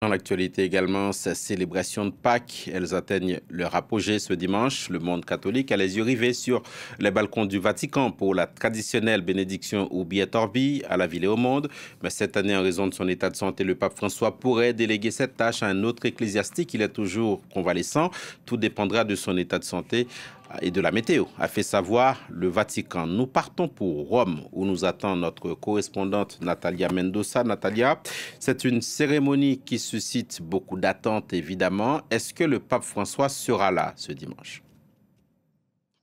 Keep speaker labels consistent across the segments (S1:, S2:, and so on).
S1: Dans l'actualité également, ces célébrations de Pâques, elles atteignent leur apogée ce dimanche. Le monde catholique a les yeux rivés sur les balcons du Vatican pour la traditionnelle bénédiction Urbi et Orbi à la ville et au monde. Mais cette année, en raison de son état de santé, le pape François pourrait déléguer cette tâche à un autre ecclésiastique. Il est toujours convalescent. Tout dépendra de son état de santé et de la météo, a fait savoir le Vatican. Nous partons pour Rome, où nous attend notre correspondante Natalia Mendoza. Natalia, c'est une cérémonie qui suscite beaucoup d'attentes, évidemment. Est-ce que le pape François sera là ce dimanche?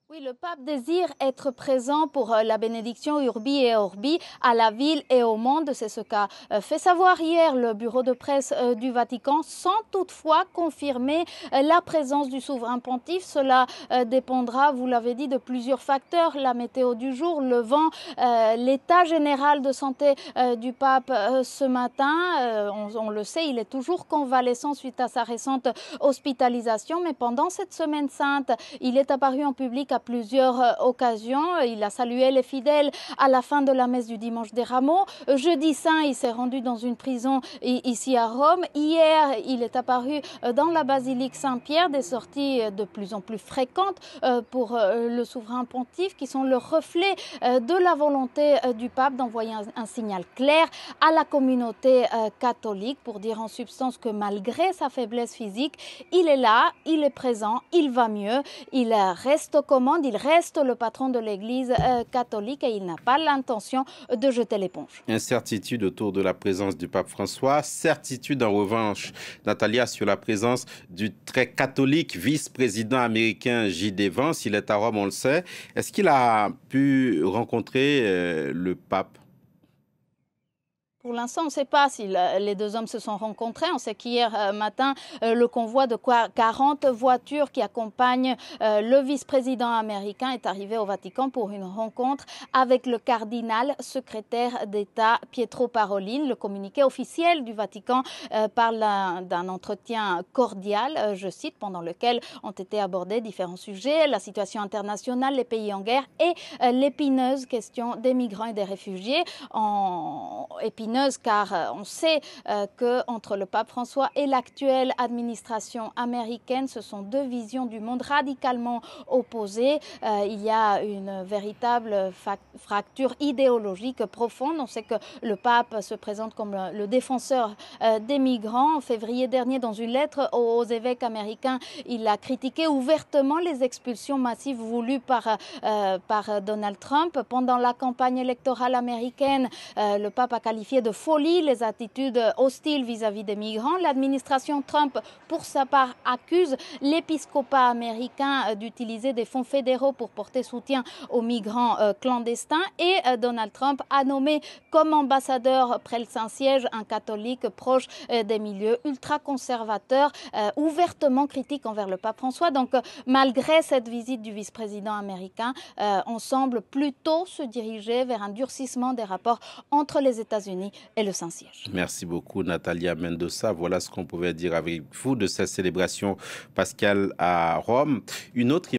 S2: Oui, le pape désire être présent pour la bénédiction Urbi et Orbi à la ville et au monde. C'est ce qu'a fait savoir hier le bureau de presse du Vatican, sans toutefois confirmer la présence du souverain pontife. Cela dépendra, vous l'avez dit, de plusieurs facteurs: la météo du jour, le vent, l'état général de santé du pape ce matin. On le sait, il est toujours convalescent suite à sa récente hospitalisation, mais pendant cette semaine sainte, il est apparu en public à plusieurs occasions. Il a salué les fidèles à la fin de la messe du dimanche des Rameaux. Jeudi saint, il s'est rendu dans une prison ici à Rome. Hier, il est apparu dans la basilique Saint-Pierre. Des sorties de plus en plus fréquentes pour le souverain pontife, qui sont le reflet de la volonté du pape d'envoyer un signal clair à la communauté catholique pour dire en substance que malgré sa faiblesse physique, il est là, il est présent, il va mieux, il reste aux commandes, il reste le patron de l'Église catholique et il n'a pas l'intention de jeter l'éponge.
S1: Incertitude autour de la présence du pape François, certitude en revanche, Natalia, sur la présence du très catholique vice-président américain J.D. Vance. Il est à Rome, on le sait. Est-ce qu'il a pu rencontrer le pape?
S2: Pour l'instant, on ne sait pas si les deux hommes se sont rencontrés. On sait qu'hier matin, le convoi de 40 voitures qui accompagnent le vice-président américain est arrivé au Vatican pour une rencontre avec le cardinal secrétaire d'État Pietro Parolin. Le communiqué officiel du Vatican parle d'un entretien cordial, je cite, pendant lequel ont été abordés différents sujets: la situation internationale, les pays en guerre et l'épineuse question des migrants et des réfugiés. Épineuse car on sait qu'entre le pape François et l'actuelle administration américaine, ce sont deux visions du monde radicalement opposées. Il y a une véritable fracture idéologique profonde. On sait que le pape se présente comme le défenseur des migrants. En février dernier, dans une lettre aux évêques américains, il a critiqué ouvertement les expulsions massives voulues par Donald Trump. Pendant la campagne électorale américaine, le pape a qualifié de folie les attitudes hostiles vis-à-vis des migrants. L'administration Trump, pour sa part, accuse l'épiscopat américain d'utiliser des fonds fédéraux pour porter soutien aux migrants clandestins. Et Donald Trump a nommé comme ambassadeur près le Saint-Siège un catholique proche des milieux ultra-conservateurs, ouvertement critique envers le pape François. Donc, malgré cette visite du vice-président américain, on semble plutôt se diriger vers un durcissement des rapports entre les États-Unis et le Saint-Siège.
S1: Merci beaucoup, Natalia Mendoza. Voilà ce qu'on pouvait dire avec vous de cette célébration pascale à Rome. Une autre